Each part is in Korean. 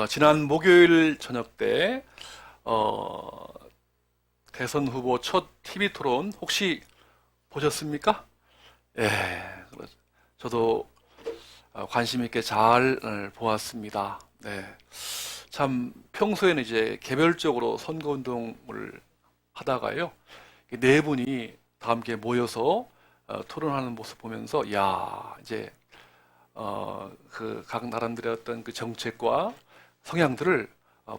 지난 목요일 저녁 때 어, 대선 후보 첫 TV 토론 혹시 보셨습니까? 예, 저도 관심 있게 잘 보았습니다. 네, 참 평소에는 이제 개별적으로 선거운동을 하다가요, 네 분이 다 함께 모여서 토론하는 모습 보면서 야 이제 그 각 나라들의 어떤 그 정책과 성향들을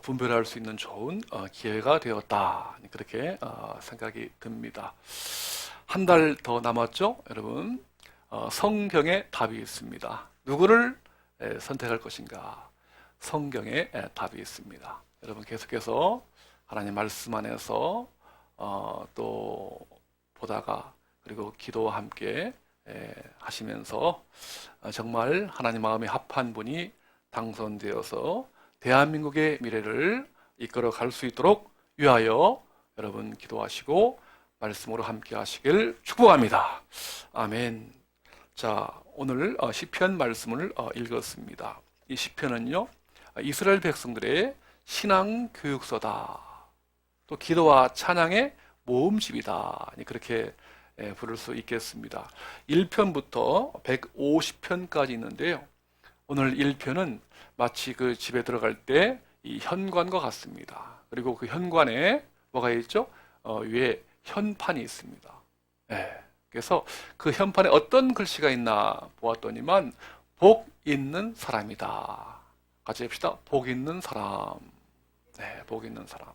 분별할 수 있는 좋은 기회가 되었다. 그렇게 생각이 듭니다. 한 달 더 남았죠, 여러분? 성경의 답이 있습니다. 누구를 선택할 것인가? 성경의 답이 있습니다. 여러분 계속해서 하나님 말씀 안에서 또 보다가 그리고 기도와 함께 하시면서 정말 하나님 마음에 합한 분이 당선되어서 대한민국의 미래를 이끌어 갈 수 있도록 위하여 여러분 기도하시고 말씀으로 함께 하시길 축복합니다. 아멘. 자, 오늘 시편 말씀을 읽었습니다. 이 시편은요, 이스라엘 백성들의 신앙 교육서다. 또 기도와 찬양의 모음집이다. 그렇게 부를 수 있겠습니다. 1편부터 150편까지 있는데요. 오늘 1편은 마치 그 집에 들어갈 때 이 현관과 같습니다. 그리고 그 현관에 뭐가 있죠? 위에 현판이 있습니다. 예. 그래서 그 현판에 어떤 글씨가 있나 보았더니만 복 있는 사람이다. 같이 합시다. 복 있는 사람. 네, 복 있는 사람.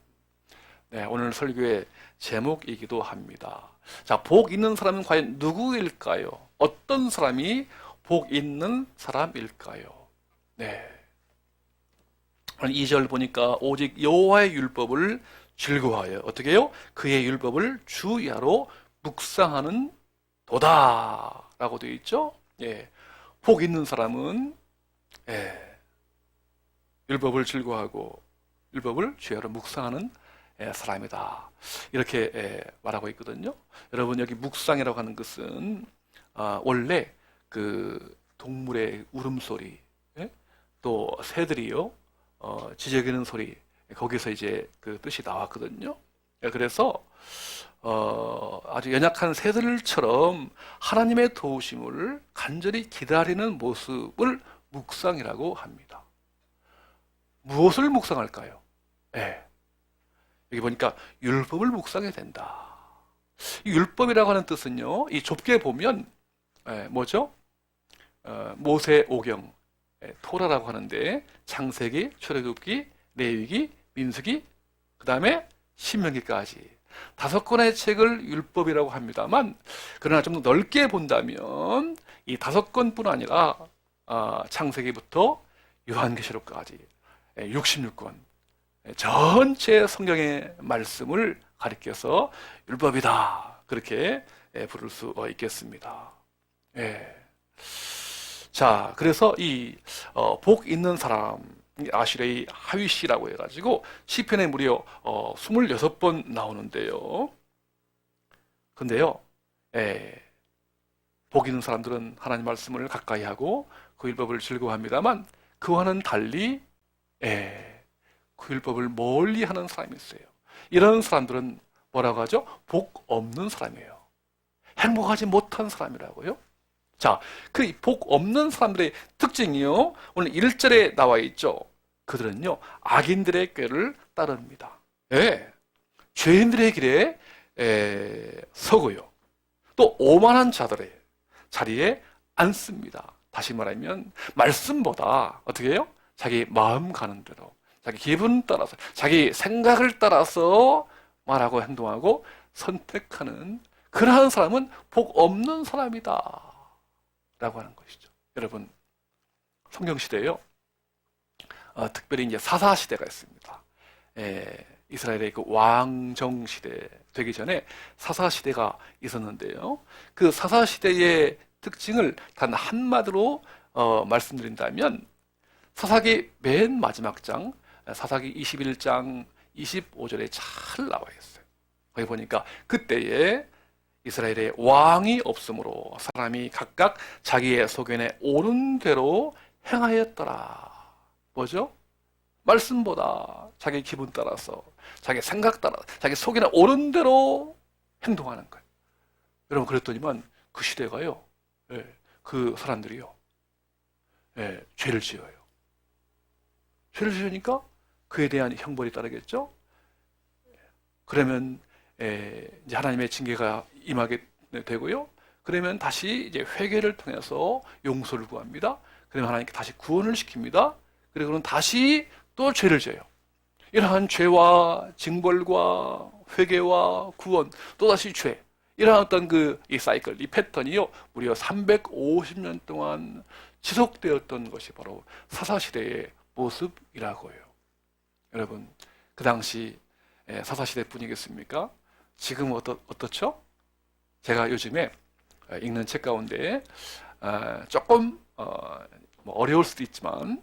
네, 오늘 설교의 제목이기도 합니다. 자, 복 있는 사람은 과연 누구일까요? 어떤 사람이 복 있는 사람일까요? 네. 오늘 2절 보니까 오직 여호와의 율법을 즐거워하여 어떻게 해요? 그의 율법을 주야로 묵상하는 도다라고 되어 있죠? 예. 복 있는 사람은 율법을 즐거워하고 율법을 주야로 묵상하는 사람이다. 이렇게 말하고 있거든요. 여러분 여기 묵상이라고 하는 것은 원래 그 동물의 울음소리, 또 새들이요 지저귀는 소리, 거기서 이제 그 뜻이 나왔거든요. 그래서 아주 연약한 새들처럼 하나님의 도우심을 간절히 기다리는 모습을 묵상이라고 합니다. 무엇을 묵상할까요? 여기 보니까 율법을 묵상해야 된다. 이 율법이라고 하는 뜻은요, 이 좁게 보면 뭐죠? 모세오경, 토라라고 하는데 창세기, 출애굽기, 레위기, 민수기, 그 다음에 신명기까지 5권의 책을 율법이라고 합니다만, 그러나 좀 더 넓게 본다면 이 5권뿐 아니라 창세기부터 요한계시록까지 66권 전체 성경의 말씀을 가리켜서 율법이다. 그렇게 부를 수 있겠습니다. 자, 그래서 이 복 있는 사람, 아시레이 하위시라고 해가지고 시편에 무려 26번 나오는데요. 근데요, 복 있는 사람들은 하나님 말씀을 가까이 하고 그 율법을 즐거워합니다만, 그와는 달리 그 율법을 멀리 하는 사람이 있어요. 이런 사람들은 뭐라고 하죠? 복 없는 사람이에요. 행복하지 못한 사람이라고요. 자, 그 복 없는 사람들의 특징이요, 오늘 1절에 나와 있죠. 그들은요, 악인들의 꾀를 따릅니다. 죄인들의 길에 서고요. 또 오만한 자들의 자리에 앉습니다. 다시 말하면 말씀보다 어떻게 해요? 자기 마음 가는 대로, 자기 기분 따라서, 자기 생각을 따라서 말하고 행동하고 선택하는 그러한 사람은 복 없는 사람이다 라고 하는 것이죠. 여러분, 성경시대에요, 특별히 이제 사사시대가 있습니다. 이스라엘의 그 왕정시대 되기 전에 사사시대가 있었는데요. 그 사사시대의 특징을 단 한마디로 말씀드린다면, 사사기 맨 마지막 장, 사사기 21장 25절에 잘 나와 있어요. 거기 보니까 그때에 이스라엘에 왕이 없으므로 사람이 각각 자기의 소견에 옳은 대로 행하였더라. 뭐죠? 말씀보다 자기 기분 따라서, 자기 생각 따라, 자기 속이나 오른 대로 행동하는 거예요. 여러분, 그랬더니만 그 시대가요, 그 사람들이요, 죄를 지어요. 죄를 지으니까 그에 대한 형벌이 따르겠죠? 그러면 이제 하나님의 징계가 임하게 되고요. 그러면 다시 이제 회개를 통해서 용서를 구합니다. 그러면 하나님께 다시 구원을 시킵니다. 그리고는 다시 또 죄를 져요. 이러한 죄와 징벌과 회개와 구원, 또다시 죄. 이러한 어떤 이 사이클, 이 패턴이요, 무려 350년 동안 지속되었던 것이 바로 사사시대의 모습이라고 해요. 여러분, 그 당시 사사시대 뿐이겠습니까? 지금 어떻죠? 제가 요즘에 읽는 책 가운데 조금 뭐 어려울 수도 있지만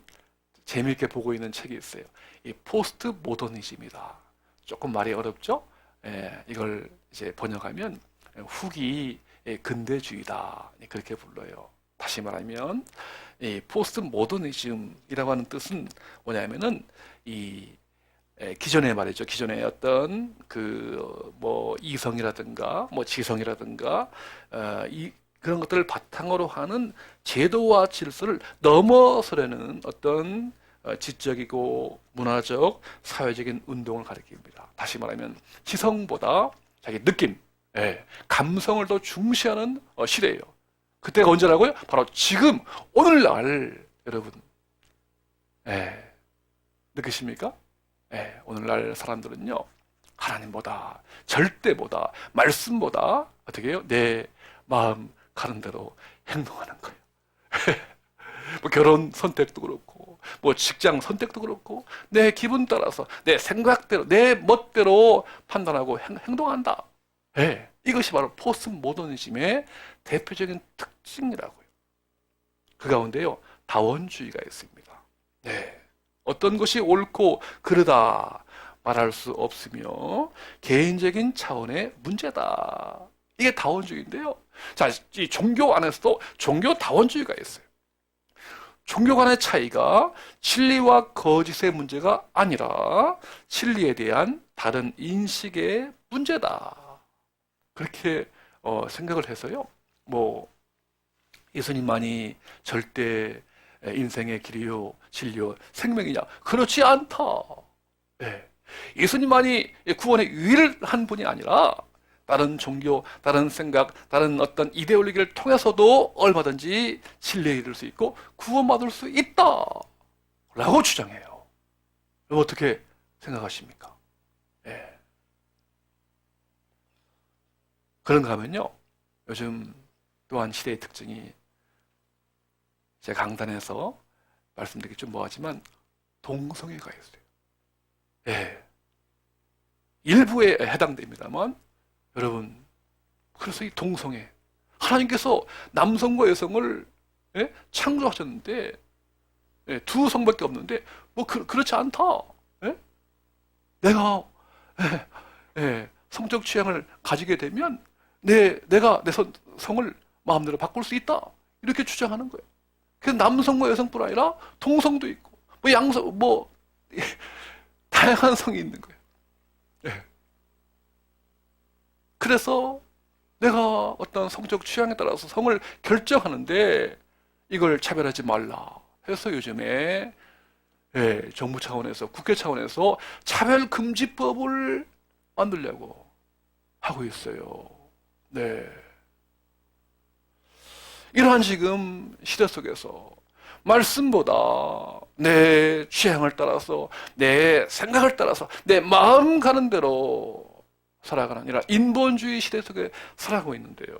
재미있게 보고 있는 책이 있어요. 이 포스트 모더니즘이다. 조금 말이 어렵죠? 이걸 이제 번역하면 후기 근대주의다. 그렇게 불러요. 다시 말하면 이 포스트 모더니즘이라고 하는 뜻은 뭐냐면은 이 기존에 말이죠. 기존의 어떤 뭐 이성이라든가 뭐 지성이라든가 그런 것들을 바탕으로 하는 제도와 질서를 넘어서려는 어떤 지적이고 문화적, 사회적인 운동을 가리킵니다. 다시 말하면 지성보다 자기 느낌, 감성을 더 중시하는 시대예요. 그때가 언제라고요? 바로 지금, 오늘날. 여러분, 느끼십니까? 오늘날 사람들은요, 하나님보다, 절대보다, 말씀보다 어떻게 해요? 내 마음 가는 대로 행동하는 거예요. 뭐 결혼 선택도 그렇고, 뭐 직장 선택도 그렇고, 내 기분 따라서, 내 생각대로, 내 멋대로 판단하고 행동한다. 이것이 바로 포스트 모더니즘의 대표적인 특징이라고요. 그 가운데요, 다원주의가 있습니다. 어떤 것이 옳고 그르다 말할 수 없으며 개인적인 차원의 문제다. 이게 다원주의인데요. 자, 이 종교 안에서도 종교 다원주의가 있어요. 종교 간의 차이가 진리와 거짓의 문제가 아니라 진리에 대한 다른 인식의 문제다. 그렇게 생각을 해서요. 뭐 예수님만이 절대 인생의 길이요, 진리요, 생명이냐? 그렇지 않다. 예수님만이 구원의 유일한 분이 아니라 다른 종교, 다른 생각, 다른 어떤 이데올로기를 통해서도 얼마든지 진리에 이를 수 있고 구원받을 수 있다 라고 주장해요. 어떻게 생각하십니까? 그런가 하면요, 요즘 또한 시대의 특징이, 제 강단에서 말씀드리기 좀 뭐하지만 동성애가 있어요. 일부에 해당됩니다만, 여러분, 그래서 이 동성애, 하나님께서 남성과 여성을 창조하셨는데 두 성밖에 없는데 뭐 그렇지 않다. 내가 성적 취향을 가지게 되면 내가 내 성을 마음대로 바꿀 수 있다. 이렇게 주장하는 거예요. 그래서 남성과 여성뿐 아니라 동성도 있고 뭐 양성, 뭐 다양한 성이 있는 거예요. 그래서 내가 어떤 성적 취향에 따라서 성을 결정하는데 이걸 차별하지 말라 해서 요즘에 정부 차원에서, 국회 차원에서 차별금지법을 만들려고 하고 있어요. 이러한 지금 시대 속에서 말씀보다 내 취향을 따라서, 내 생각을 따라서, 내 마음 가는 대로 살아가는 아니라 인본주의 시대 속에 살아가고 있는데요.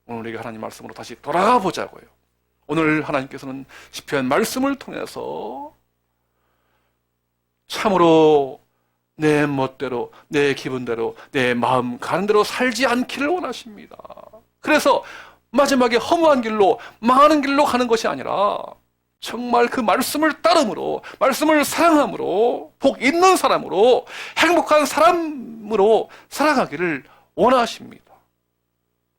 오늘 우리가 하나님 말씀으로 다시 돌아가 보자고요. 오늘 하나님께서는 시편 말씀을 통해서 참으로 내 멋대로, 내 기분대로, 내 마음 가는 대로 살지 않기를 원하십니다. 그래서 마지막에 허무한 길로, 망하는 길로 가는 것이 아니라 정말 그 말씀을 따름으로, 말씀을 사랑함으로, 복 있는 사람으로, 행복한 사람으로 살아가기를 원하십니다.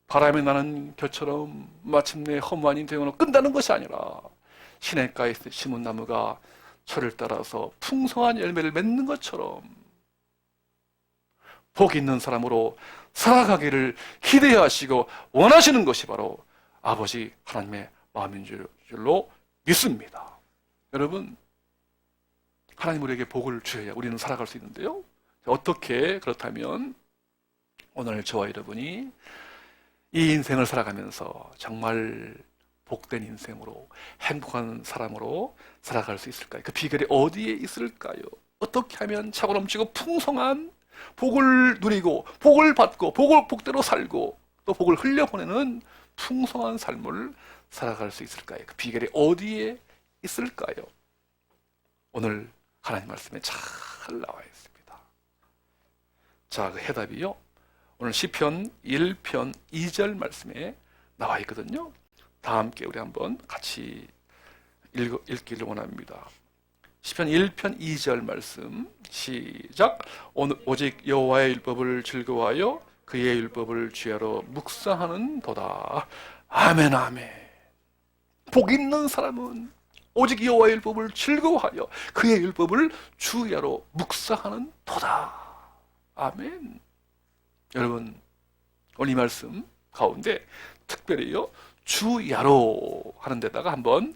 바람이 나는 겨처럼 마침내 허무한 인생으로 끝나는 것이 아니라 시냇가에 심은 나무가 철을 따라서 풍성한 열매를 맺는 것처럼 복 있는 사람으로 살아가기를 기대하시고 원하시는 것이 바로 아버지 하나님의 마음인 줄로 믿습니다. 여러분, 하나님 우리에게 복을 주셔야 우리는 살아갈 수 있는데요. 어떻게 그렇다면 오늘 저와 여러분이 이 인생을 살아가면서 정말 복된 인생으로 행복한 사람으로 살아갈 수 있을까요? 그 비결이 어디에 있을까요? 어떻게 하면 차고 넘치고 풍성한 복을 누리고 복을 받고 복대로 살고 또 복을 흘려보내는 풍성한 삶을 살아갈 수 있을까요? 그 비결이 어디에 있을까요? 오늘 하나님 말씀에 잘 나와 있습니다. 자, 그 해답이요. 오늘 시편 1편 2절 말씀에 나와 있거든요. 다 함께 우리 한번 같이 읽기를 원합니다. 시편 1편 2절 말씀 시작. 오직 여호와의 율법을 즐거워하여 그의 율법을 주야로 묵상하는 도다. 아멘 아멘. 복 있는 사람은 오직 여호와의 율법을 즐거워하여 그의 율법을 주야로 묵상하는 도다. 아멘. 여러분, 오늘 이 말씀 가운데 특별히요 주야로 하는 데다가 한번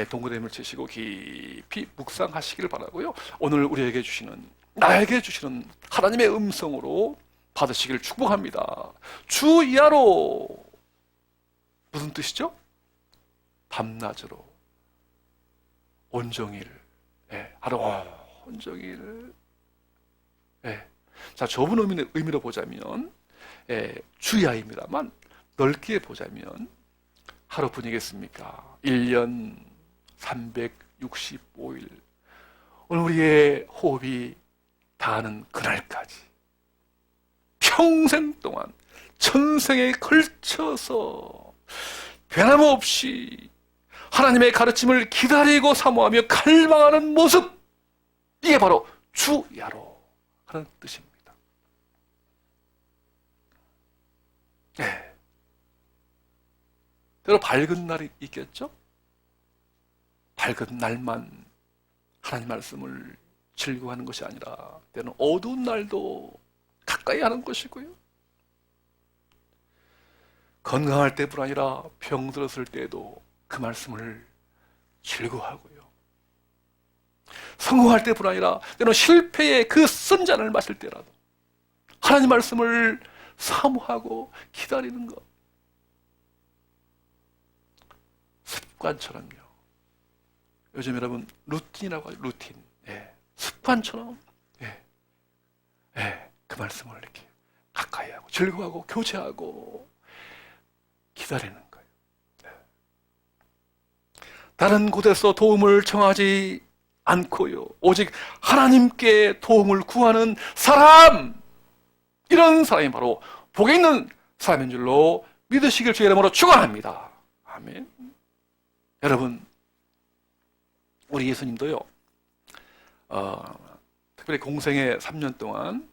동그라미를 치시고 깊이 묵상하시길 바라고요. 오늘 우리에게 주시는, 나에게 주시는 하나님의 음성으로 받으시길 축복합니다. 주야로 무슨 뜻이죠? 밤낮으로 온종일, 하루 온종일. 자, 좁은 의미로 보자면 주야입니다만 넓게 보자면 하루뿐이겠습니까? 1년 365일 오늘 우리의 호흡이 닿는 그날까지 평생 동안 전생에 걸쳐서 변함없이 하나님의 가르침을 기다리고 사모하며 갈망하는 모습, 이게 바로 주야로 하는 뜻입니다. 때로 밝은 날이 있겠죠? 밝은 날만 하나님 말씀을 즐거워하는 것이 아니라 때는 어두운 날도 가까이 하는 것이고요. 건강할 때뿐 아니라 병들었을 때도 그 말씀을 즐거워하고요. 성공할 때뿐 아니라 때는 실패의 그 쓴 잔을 마실 때라도 하나님 말씀을 사모하고 기다리는 것. 습관처럼요. 요즘 여러분 루틴이라고 하죠. 루틴. 습관처럼 그 말씀을 이렇게 가까이 하고 즐거워하고 교제하고 기다리는 거예요. 다른 곳에서 도움을 청하지 않고요. 오직 하나님께 도움을 구하는 사람, 이런 사람이 바로 복이 있는 사람인 줄로 믿으시길 주의 이름으로 축원합니다. 아멘. 여러분, 우리 예수님도요, 특별히 공생애 3년 동안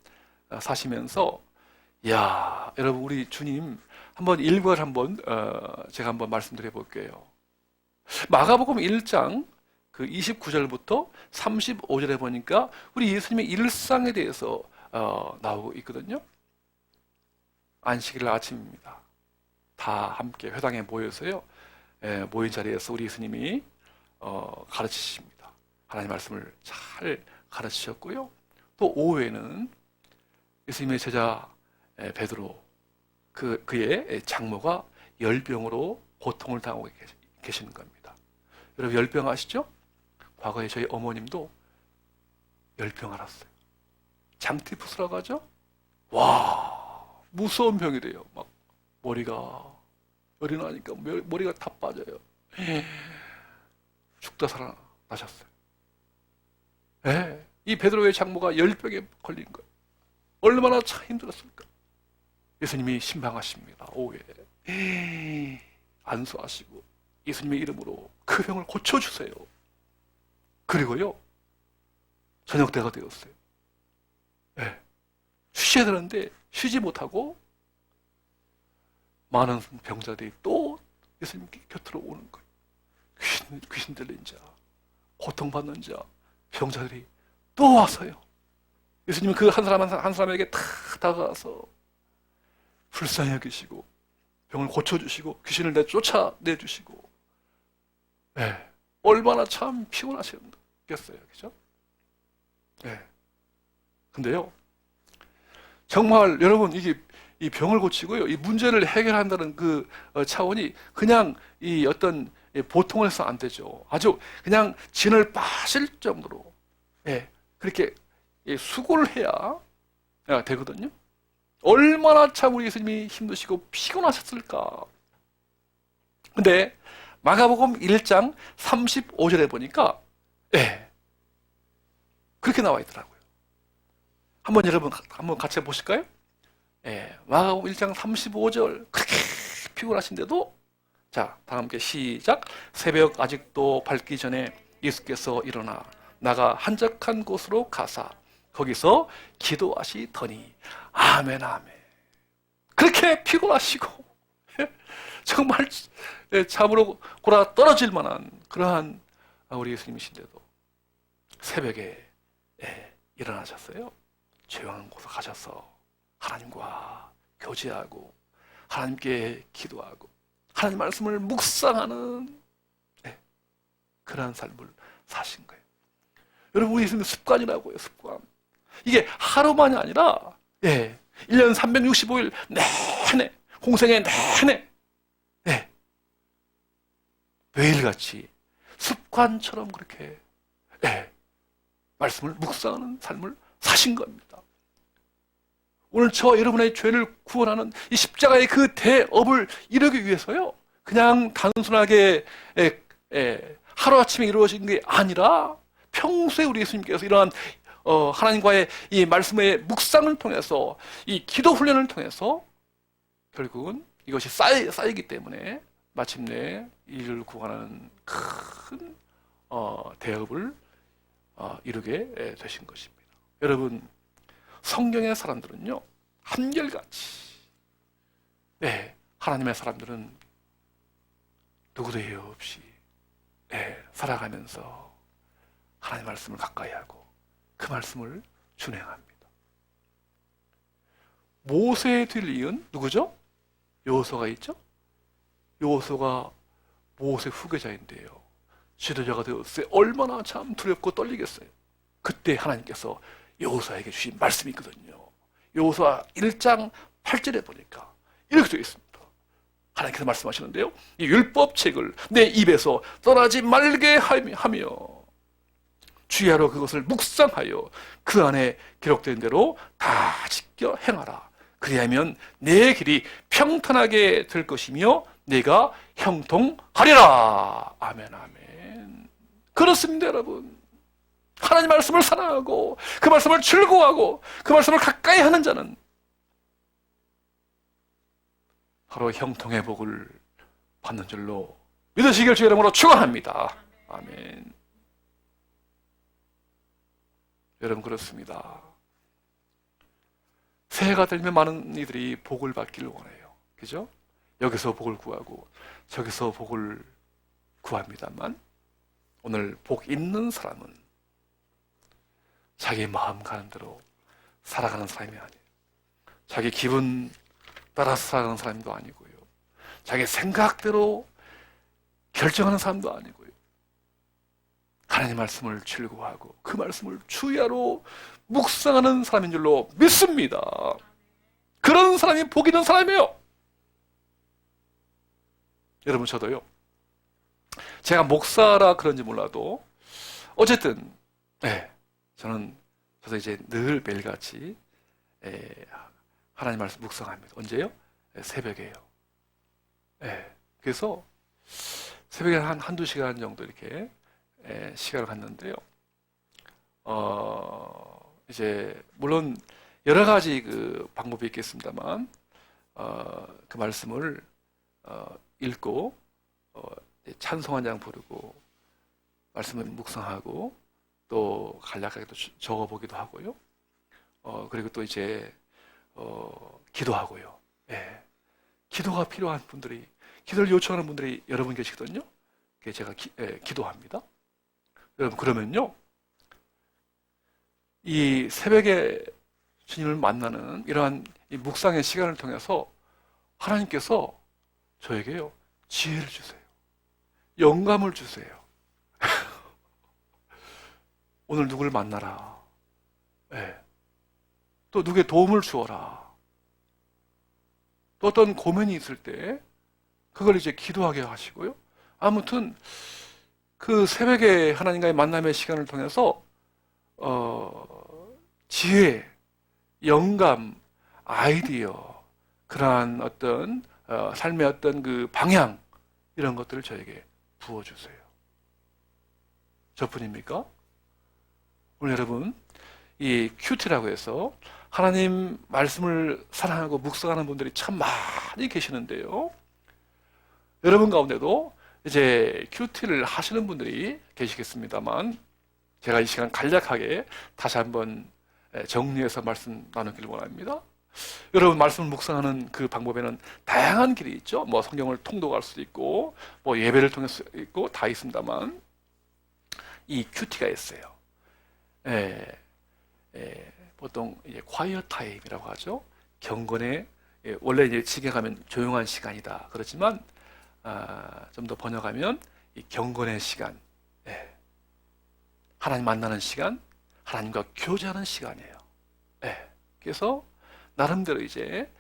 사시면서, 야, 여러분, 우리 주님 한번 일과를 한번 제가 한번 말씀드려 볼게요. 마가복음 1장 그 29절부터 35절에 보니까 우리 예수님의 일상에 대해서 나오고 있거든요. 안식일 아침입니다. 다 함께 회당에 모여서요, 모인 자리에서 우리 예수님이 가르치십니다. 하나님 말씀을 잘 가르치셨고요. 또 오후에는 예수님의 제자 베드로, 그의 장모가 열병으로 고통을 당하고 계시는 겁니다. 여러분, 열병 아시죠? 과거에 저희 어머님도 열병 앓았어요. 장티푸스라고 하죠? 와, 무서운 병이래요. 막 머리가 열이 나니까 머리가 다 빠져요. 죽다 살아나셨어요. 이 베드로의 장모가 열병에 걸린 거예요. 얼마나 참 힘들었을까. 예수님이 신방하십니다. 오후에 안수하시고 예수님의 이름으로 그 병을 고쳐주세요. 그리고요, 저녁 때가 되었어요. 쉬셔야 되는데 쉬지 못하고 많은 병자들이 또 예수님 곁으로 오는 거예요. 귀신 들린 자, 고통받는 자, 병자들이 또 와서요. 예수님은 그 한 사람 한 사람에게 다 다가가서 불쌍히 여기시고 병을 고쳐주시고 귀신을 쫓아내주시고, 네, 얼마나 참 피곤하셨겠어요, 그죠? 네. 근데요, 정말 여러분, 이게 이 병을 고치고요, 이 문제를 해결한다는 그 차원이 그냥 이 어떤 보통을 해서 안 되죠. 아주 그냥 진을 빠실 정도로, 예, 그렇게 수고를 해야 되거든요. 얼마나 참 우리 예수님이 힘드시고 피곤하셨을까. 근데 마가복음 1장 35절에 보니까, 예, 그렇게 나와 있더라고요. 한번 여러분 한번 같이 보실까요? 예, 마가복음 1장 35절, 그렇게 피곤하신데도, 자, 다 함께 시작. 새벽 아직도 밝기 전에 예수께서 일어나 나가 한적한 곳으로 가사 거기서 기도하시더니, 아멘, 아멘. 그렇게 피곤하시고 정말 참으로 골아 떨어질 만한 그러한 우리 예수님이신데도 새벽에 일어나셨어요. 조용한 곳에 가셔서 하나님과 교제하고 하나님께 기도하고 하나님 말씀을 묵상하는 그러한 삶을 사신 거예요. 여러분, 우리 예수님 습관이라고요, 습관. 이게 하루만이 아니라 1년 365일 내내, 공생애 내내 매일같이 습관처럼 그렇게 말씀을 묵상하는 삶을 사신 겁니다. 오늘 저 여러분의 죄를 구원하는 이 십자가의 그 대업을 이루기 위해서요, 그냥 단순하게 하루아침에 이루어진 게 아니라 평소에 우리 예수님께서 이러한 하나님과의 이 말씀의 묵상을 통해서, 이 기도 훈련을 통해서 결국은 이것이 쌓이기 때문에 마침내 이를 구원하는 큰 대업을 이루게 되신 것입니다. 여러분, 성경의 사람들은요, 한결같이, 하나님의 사람들은 누구도 예외 없이 살아가면서 하나님 말씀을 가까이 하고 그 말씀을 준행합니다. 모세의 뒤를 이은 누구죠? 여호수아가 있죠? 여호수아가 모세 후계자인데요, 지도자가 되었을 때 얼마나 참 두렵고 떨리겠어요. 그때 하나님께서 여호수아에게 주신 말씀이 있거든요. 여호수아 1장 8절에 보니까 이렇게 되어 있습니다. 하나님께서 말씀하시는데요, 이 율법책을 내 입에서 떠나지 말게 하며 주야로 그것을 묵상하여 그 안에 기록된 대로 다 지켜 행하라. 그리하면 내 길이 평탄하게 될 것이며 내가 형통하리라. 아멘, 아멘. 그렇습니다, 여러분. 하나님 말씀을 사랑하고 그 말씀을 즐거워하고 그 말씀을 가까이 하는 자는 바로 형통의 복을 받는 줄로 믿으시길 주의 이름으로 축원합니다. 아멘. 여러분, 그렇습니다. 새해가 되면 많은 이들이 복을 받기를 원해요. 그죠? 여기서 복을 구하고 저기서 복을 구합니다만, 오늘 복 있는 사람은 자기 마음 가는 대로 살아가는 사람이 아니에요. 자기 기분 따라서 살아가는 사람도 아니고요, 자기 생각대로 결정하는 사람도 아니고요, 하나님 말씀을 즐거워하고 그 말씀을 주야로 묵상하는 사람인 줄로 믿습니다. 그런 사람이 복 있는 사람이에요. 여러분, 저도요, 제가 목사라 그런지 몰라도 어쨌든 저도 이제 늘 매일같이 하나님 말씀 묵상합니다. 언제요? 새벽에요. 그래서 새벽에 한두 시간 정도 이렇게 시간을 갖는데요, 이제 물론 여러 가지 그 방법이 있겠습니다만, 그 말씀을 읽고 찬송 한 장 부르고 말씀을 묵상하고 또 간략하게 또 적어보기도 하고요, 그리고 또 이제 기도하고요. 기도가 필요한 분들이, 기도를 요청하는 분들이 여러 분 계시거든요. 제가 기도합니다. 여러분, 그러면요, 이 새벽에 주님을 만나는 이러한 이 묵상의 시간을 통해서 하나님께서 저에게요, 지혜를 주세요. 영감을 주세요. 오늘 누굴 만나라. 네. 또 누구의 도움을 주어라. 또 어떤 고민이 있을 때 그걸 이제 기도하게 하시고요. 아무튼 그 새벽에 하나님과의 만남의 시간을 통해서 지혜, 영감, 아이디어, 그러한 어떤 삶의 어떤 그 방향, 이런 것들을 저에게 부어주세요. 저뿐입니까? 오늘 여러분, 이 큐티라고 해서 하나님 말씀을 사랑하고 묵상하는 분들이 참 많이 계시는데요. 여러분 가운데도 이제 큐티를 하시는 분들이 계시겠습니다만, 제가 이 시간 간략하게 다시 한번 정리해서 말씀 나누기를 원합니다. 여러분, 말씀을 묵상하는 그 방법에는 다양한 길이 있죠. 뭐 성경을 통독할 수도 있고, 뭐 예배를 통할 수도 있고, 다 있습니다만, 이 큐티가 있어요. 보통 이제 콰이어 타임이라고 하죠. 경건의, 원래 이제 지게 가면 조용한 시간이다. 그렇지만 좀 더 번역하면 이 경건의 시간, 하나님 만나는 시간, 하나님과 교제하는 시간이에요. 그래서 나름대로 이제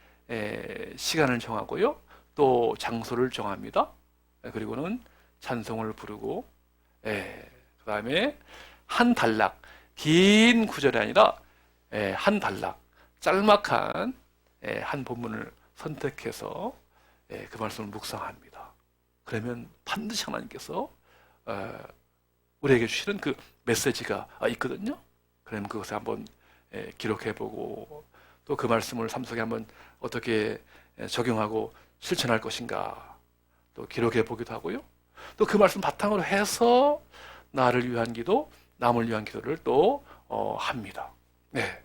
시간을 정하고요, 또 장소를 정합니다. 그리고는 찬송을 부르고, 그 다음에 한 단락, 긴 구절이 아니라 한 단락, 짤막한 한 본문을 선택해서 그 말씀을 묵상합니다. 그러면 반드시 하나님께서 우리에게 주시는 그 메시지가 있거든요. 그러면 그것을 한번 기록해보고, 또 그 말씀을 삶 속에 한번 어떻게 적용하고 실천할 것인가 또 기록해보기도 하고요. 또 그 말씀 바탕으로 해서 나를 위한 기도, 남을 위한 기도를 또 합니다. 네.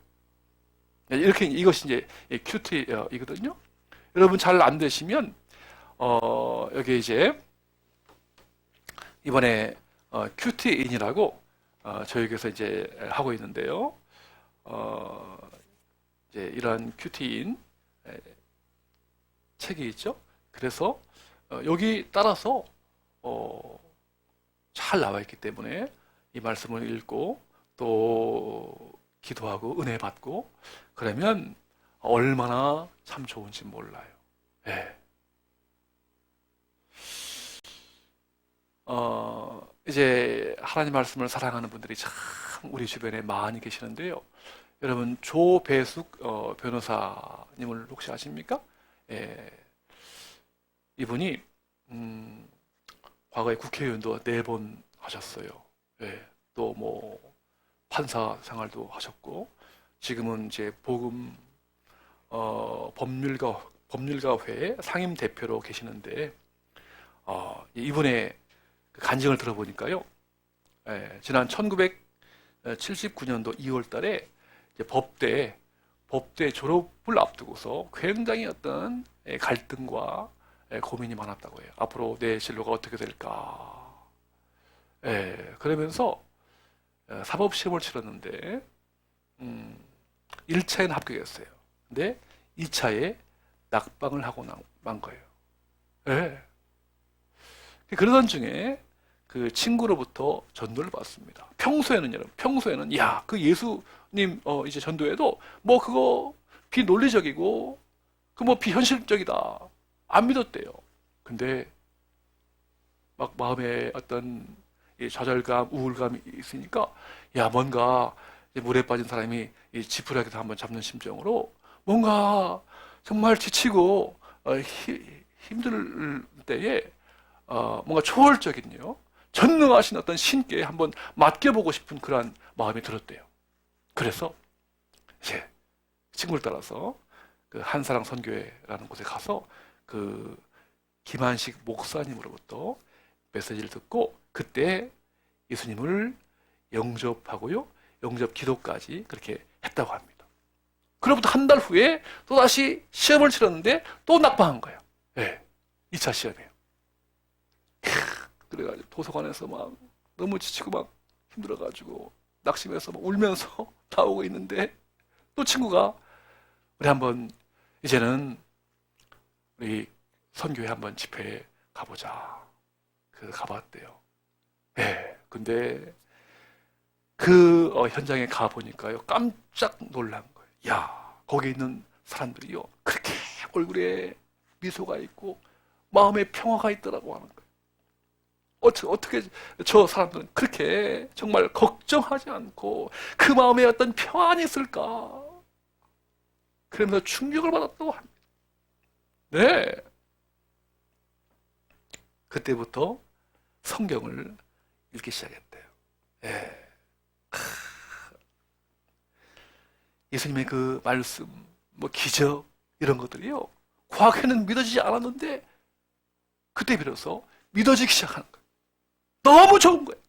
이렇게, 이것이 이제 큐티이거든요. 여러분 잘 안 되시면 여기 이제 이번에 큐티인이라고 저희에게서 이제 하고 있는데요. 이제 이런 큐티인 책이 있죠. 그래서 여기 따라서 잘 나와 있기 때문에 이 말씀을 읽고 또 기도하고 은혜 받고 그러면 얼마나 참 좋은지 몰라요. 이제 하나님 말씀을 사랑하는 분들이 참 우리 주변에 많이 계시는데요. 여러분, 조배숙 변호사님을 혹시 아십니까? 이분이 과거에 국회의원도 4번 하셨어요. 또 뭐 판사 생활도 하셨고, 지금은 이제 복음 법률가회 상임 대표로 계시는데, 이분의 간증을 들어보니까요, 지난 1979년도 2월 달에 이제 법대 졸업을 앞두고서 굉장히 어떤 갈등과 고민이 많았다고 해요. 앞으로 내 진로가 어떻게 될까. 그러면서 사법시험을 치렀는데 1차에는 합격했어요. 근데 2차에 낙방을 하고 난 거예요. 그러던 중에 그 친구로부터 전도를 받습니다. 평소에는 야, 그 예수님 이제 전도에도 뭐 그거 비논리적이고 그 뭐 비현실적이다, 안 믿었대요. 근데 막 마음에 어떤 좌절감, 우울감이 있으니까, 야, 뭔가 물에 빠진 사람이 지푸라기도 한번 잡는 심정으로 뭔가 정말 지치고 힘들 때에 뭔가 초월적인요, 전능하신 어떤 신께 한번 맡겨보고 싶은 그러한 마음이 들었대요. 그래서 이제 친구를 따라서 그 한사랑 선교회라는 곳에 가서 그 김한식 목사님으로부터 메시지를 듣고 그때 예수님을 영접하고요, 영접 기도까지 그렇게 했다고 합니다. 그로부터 한 달 후에 또 다시 시험을 치렀는데 또 낙방한 거예요. 2차 시험이에요. 그래가지고 도서관에서 막 너무 지치고 막 힘들어가지고 낙심해서 막 울면서 나오고 있는데 또 친구가 우리 한번 이제는 우리 선교회 한번 집회에 가보자. 그래서 가봤대요. 네, 근데 그 현장에 가보니까요 깜짝 놀란 거예요. 야, 거기 있는 사람들이요 그렇게 얼굴에 미소가 있고 마음에 평화가 있더라고 하는 거예요. 어떻게 저 사람들은 그렇게 정말 걱정하지 않고 그 마음에 어떤 평안이 있을까? 그러면서 충격을 받았다고 합니다. 네. 그때부터 성경을 읽기 시작했대요. 네. 예수님의 그 말씀, 뭐 기적 이런 것들이요 과거에는 믿어지지 않았는데 그때 비로소 믿어지기 시작하는 거예요. 너무 좋은 거예요.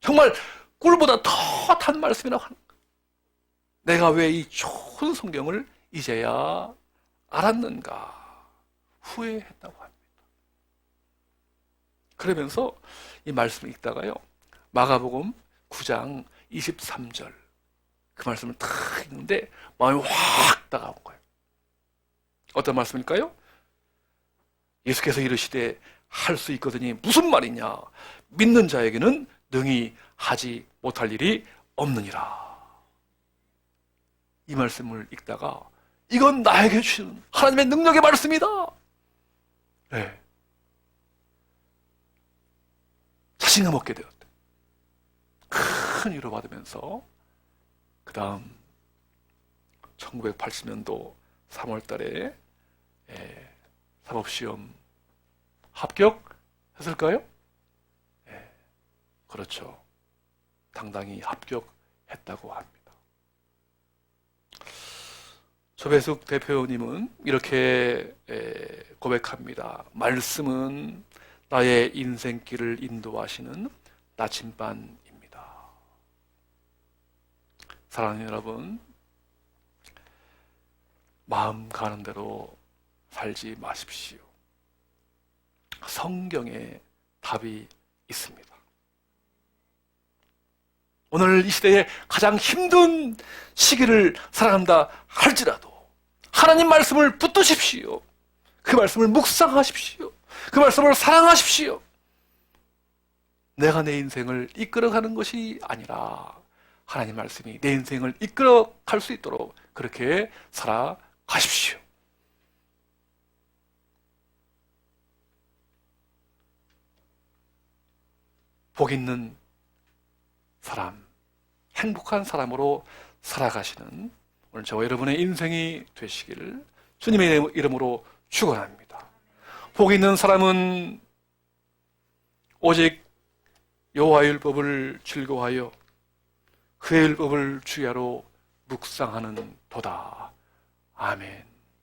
정말 꿀보다 더 단 말씀이라고 하는 거예요. 내가 왜 이 좋은 성경을 이제야 알았는가 후회했다고 합니다. 그러면서 이 말씀을 읽다가요 마가복음 9장 23절 그 말씀을 탁 읽는데 마음이 확 다가온 거예요. 어떤 말씀일까요? 예수께서 이르시되 할 수 있거든이 무슨 말이냐? 믿는 자에게는 능히 하지 못할 일이 없느니라. 이 말씀을 읽다가 이건 나에게 주시는 하나님의 능력의 말씀이다. 네. 자신감 얻게 되었대. 큰 위로 받으면서 그 다음 1980년도 3월 달에 사법시험 합격했을까요? 네, 그렇죠. 당당히 합격했다고 합니다. 조배숙 대표님은 이렇게 고백합니다. 말씀은 나의 인생길을 인도하시는 나침반입니다. 사랑하는 여러분, 마음 가는 대로 살지 마십시오. 성경에 답이 있습니다. 오늘 이 시대에 가장 힘든 시기를 살아간다 할지라도 하나님 말씀을 붙드십시오. 그 말씀을 묵상하십시오. 그 말씀을 사랑하십시오. 내가 내 인생을 이끌어가는 것이 아니라 하나님 말씀이 내 인생을 이끌어갈 수 있도록 그렇게 살아가십시오. 복 있는 사람, 행복한 사람으로 살아가시는 오늘 저와 여러분의 인생이 되시기를 주님의 이름으로 축원합니다. 복 있는 사람은 오직 여호와의 율법을 즐거워하여 그의 율법을 주야로 묵상하는 도다. 아멘.